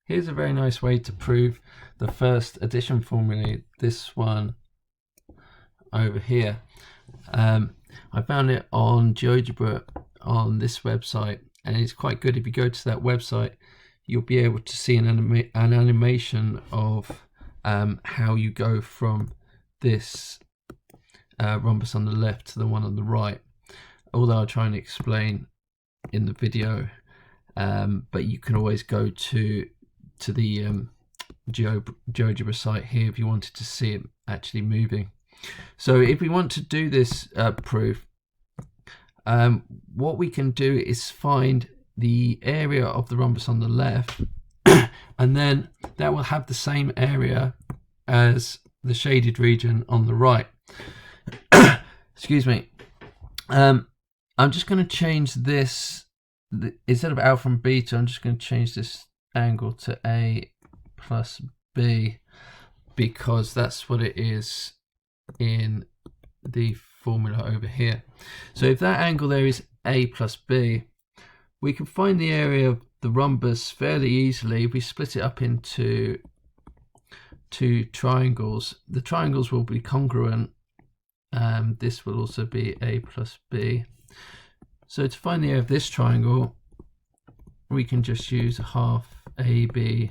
Here's a very nice way to prove the first addition formula, this one over here. I found it on GeoGebra on this website, and it's quite good. If you go to that website, you'll be able to see an animation of how you go from this rhombus on the left to the one on the right, although I'll try and explain in the video, but you can always go to the GeoGebra site here if you wanted to see it actually moving. So if we want to do this proof, what we can do is find the area of the rhombus on the left, and then that will have the same area as the shaded region on the right. Excuse me. I'm just going to change this, instead of alpha and beta, I'm just going to change this angle to A plus B, because that's what it is in the formula over here. So if that angle there is A plus B, we can find the area of the rhombus fairly easily if we split it up into two triangles. The triangles will be congruent. This will also be A plus B. So to find the area of this triangle, we can just use half AB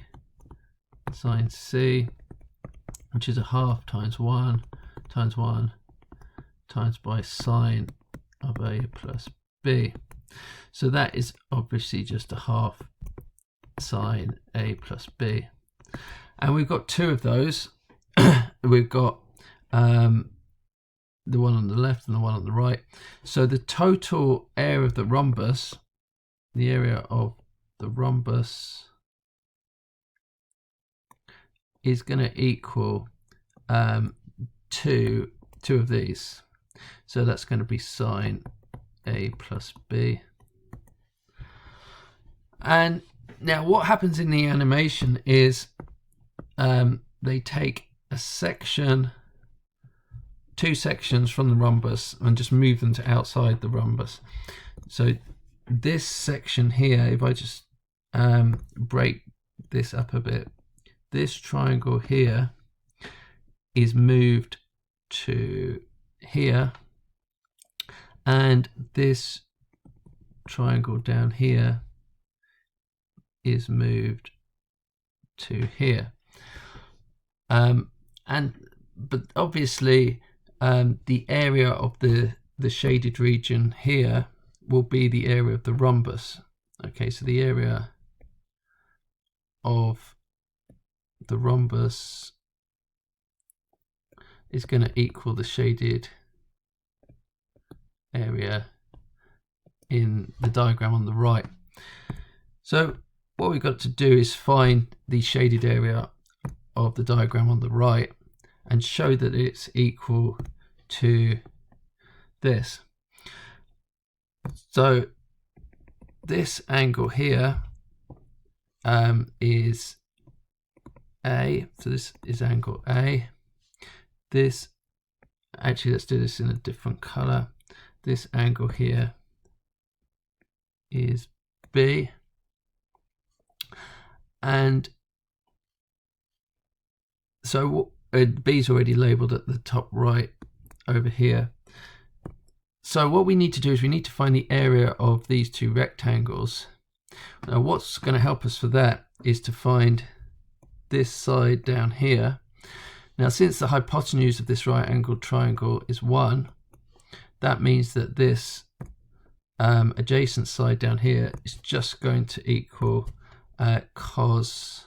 sine C, which is a half times 1 times 1 times by sine of A plus B. So that is obviously just a half sine A plus B. And we've got two of those. We've got the one on the left and the one on the right. So the total area of the rhombus, the area of the rhombus, is going to equal two of these. So that's going to be sine A plus B. And now what happens in the animation is they take a section, two sections from the rhombus, and just move them to outside the rhombus. So this section here, if I just break this up a bit, this triangle here is moved to here, and this triangle down here is moved to here. But obviously the area of the shaded region here will be the area of the rhombus. Okay, so the area of the rhombus is going to equal the shaded area in the diagram on the right. So what we've got to do is find the shaded area of the diagram on the right and show that it's equal to this. So this angle here is A, so this is angle A. This, actually let's do this in a different color. This angle here is B, and so B is already labeled at the top right over here. So what we need to do is we need to find the area of these two rectangles. Now what's going to help us for that is to find this side down here. Now since the hypotenuse of this right angled triangle is 1, that means that this adjacent side down here is just going to equal cos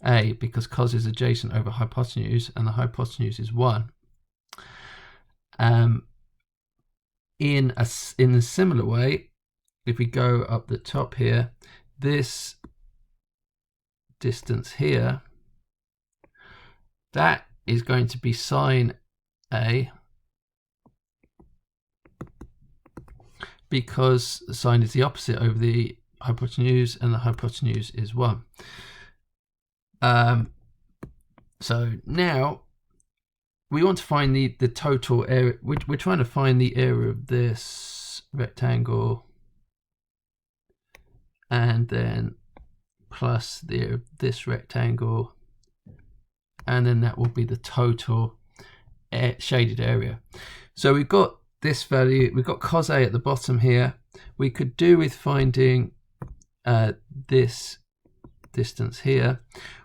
A, because cos is adjacent over hypotenuse and the hypotenuse is 1. In a similar way, if we go up the top here, this distance here, that is going to be sine A, because sine is the opposite over the hypotenuse and the hypotenuse is 1. So now we want to find the total area. We're trying to find the area of this rectangle and then plus the area of this rectangle, and then that will be the total shaded area. So we've got this value, we've got cos A at the bottom here. We could do with finding this distance here.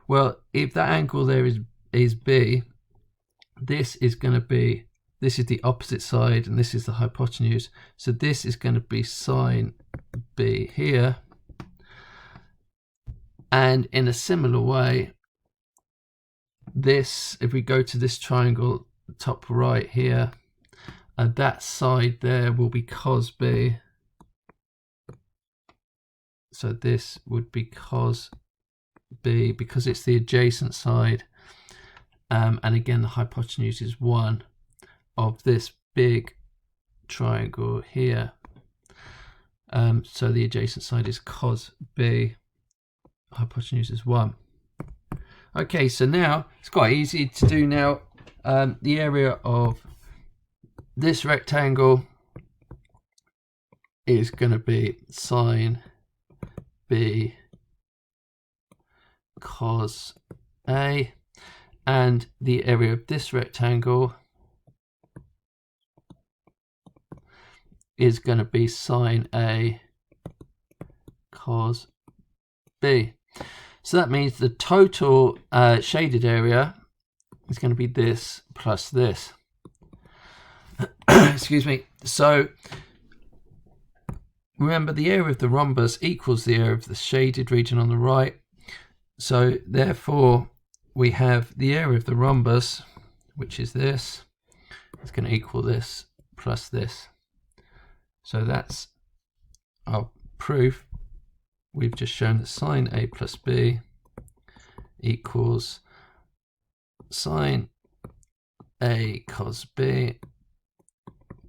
Well, if that angle there is B, this is going to be, this is the opposite side and this is the hypotenuse, so this is going to be sine B here. And in a similar way, this, if we go to this triangle top right here, that side there will be cos B, so this would be cos B because it's the adjacent side, and again the hypotenuse is 1 of this big triangle here, so the adjacent side is cos B, hypotenuse is 1. Okay, so now it's quite easy to do now. The area of this rectangle is going to be sine B cos A, and the area of this rectangle is going to be sine A cos B. So that means the total shaded area is going to be this plus this. Excuse me. So remember, the area of the rhombus equals the area of the shaded region on the right. So therefore we have the area of the rhombus, which is this, is going to equal this plus this. So that's our proof. We've just shown that sine A plus B equals sine A cos B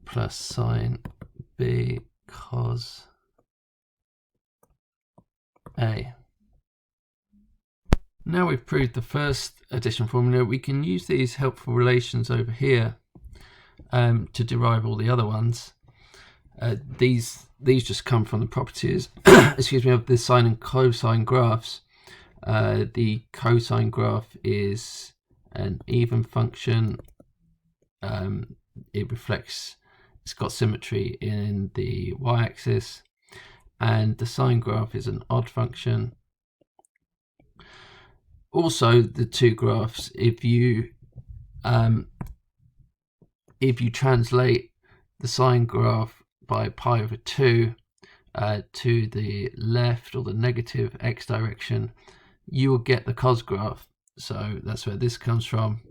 plus sine B cos A. Now we've proved the first addition formula, we can use these helpful relations over here to derive all the other ones. These just come from the properties excuse me, of the sine and cosine graphs. The cosine graph is an even function. It reflects, it's got symmetry in the y-axis, and the sine graph is an odd function. Also, the two graphs, if you translate the sine graph by pi over 2 to the left or the negative x direction, you will get the cos graph. So that's where this comes from.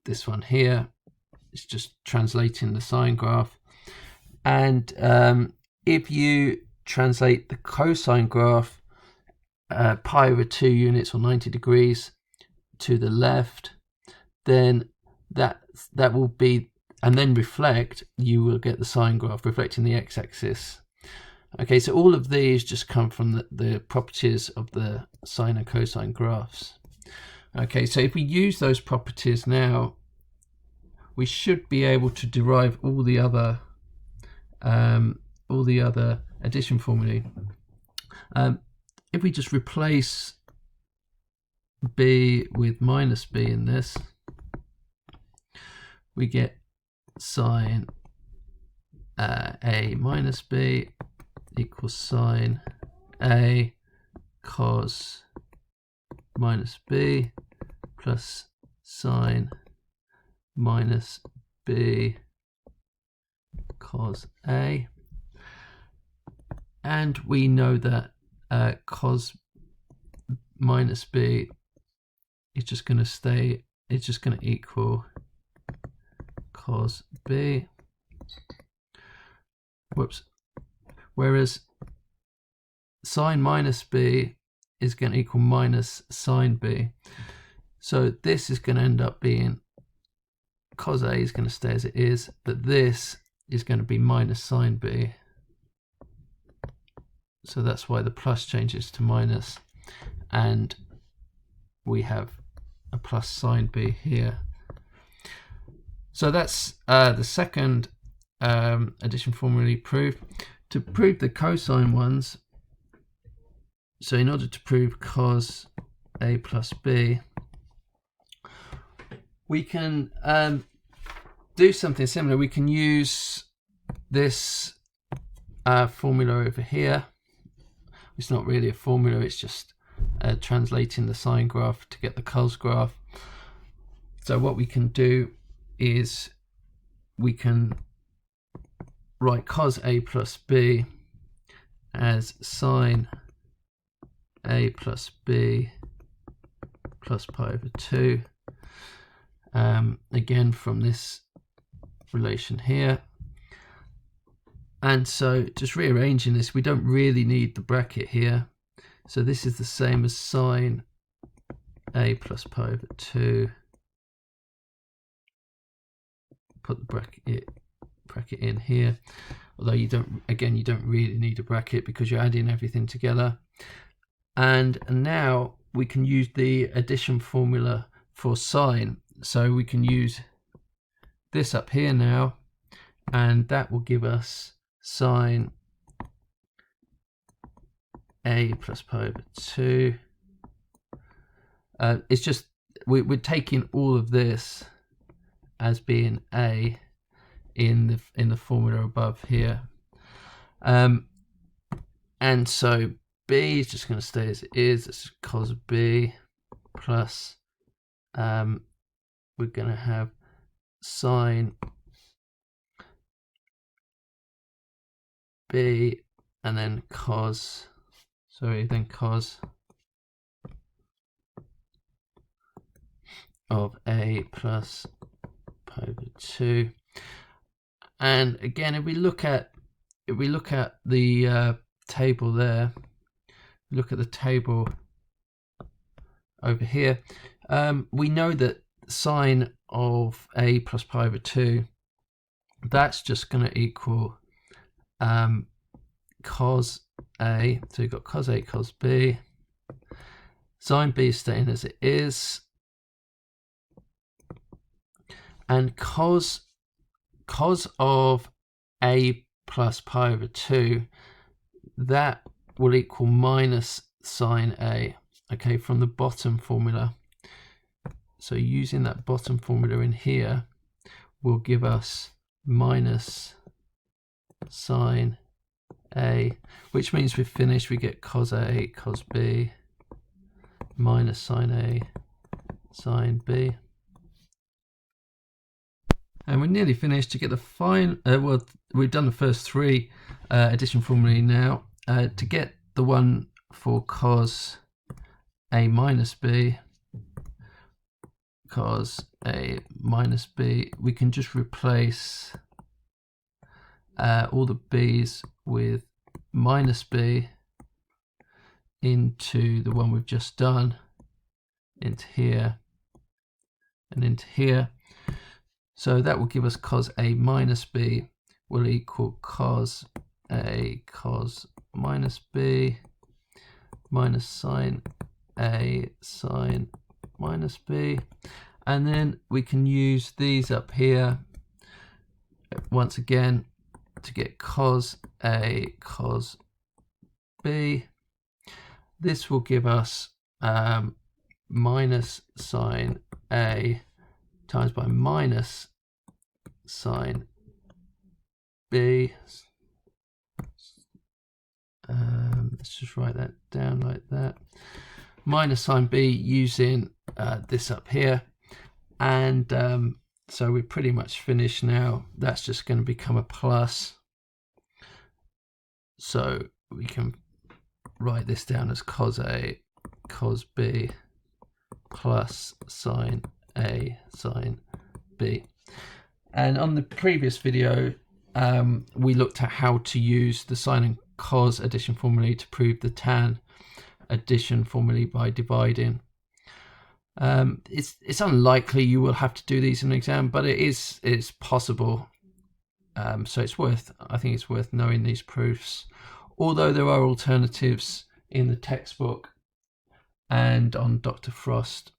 This one here is just translating the sine graph. And if you translate the cosine graph pi over 2 units or 90 degrees to the left, then that will be, and then reflect, you will get the sine graph reflecting the x-axis. Okay, so all of these just come from the properties of the sine and cosine graphs. Okay, so if we use those properties now, we should be able to derive all the other addition formulae. If we just replace b with minus b in this, we get sine a minus b equals sine a cos minus b plus sine minus b cos a. And we know that cos minus b is just going to stay, it's just going to equal cos b. Whoops. Whereas sine minus b is going to equal minus sine b. So this is going to end up being, cos a is going to stay as it is, but this is going to be minus sine b. So that's why the plus changes to minus, and we have a plus sine b here. So that's the second addition formulae proof. To prove the cosine ones, So in order to prove cos A plus B, we can do something similar. We can use this formula over here. It's not really a formula, it's just translating the sine graph to get the cos graph. So what we can do is we can write cos A plus B as sine A plus B plus pi over 2. Again from this relation here. And so just rearranging this, we don't really need the bracket here. So this is the same as sine A plus pi over 2. Put the bracket in here. Although you don't really need a bracket because you're adding everything together. And now we can use the addition formula for sine. So we can use this up here now, and that will give us sine A plus pi over 2. It's just we're taking all of this as being A in the formula above here, and so B is just going to stay as it is. It's cos B plus we're going to have sine B and then cos of A plus pi over 2. And again, if we look at the table there, look at the table over here, we know that sine of A plus pi over 2, that's just going to equal cos A. So you've got cos A cos B. Sine B is staying as it is, and cos of A plus pi over 2, that will equal minus sine A, okay, from the bottom formula. So using that bottom formula in here will give us minus sine A, which means we've finished. We get cos A cos B minus sine A sine B. And we're nearly finished. To get the final, well, we've done the first 3 addition formulae now. To get the one for cos A minus B, cos A minus B, we can just replace all the B's with minus B into the one we've just done, into here and into here. So that will give us cos A minus B will equal cos A cos minus B minus sine A sine minus B. And then we can use these up here once again to get cos A cos B. This will give us minus sine A times by minus sine B. Let's just write that down like that. Minus sine B using this up here. And so we're pretty much finished now. That's just going to become a plus. So we can write this down as cos A cos B plus sine A sine B. And on the previous video, we looked at how to use the sine and cos addition formulae to prove the tan addition formulae by dividing. It's unlikely you will have to do these in an exam, but it's possible. So I think it's worth knowing these proofs. Although there are alternatives in the textbook and on Dr. Frost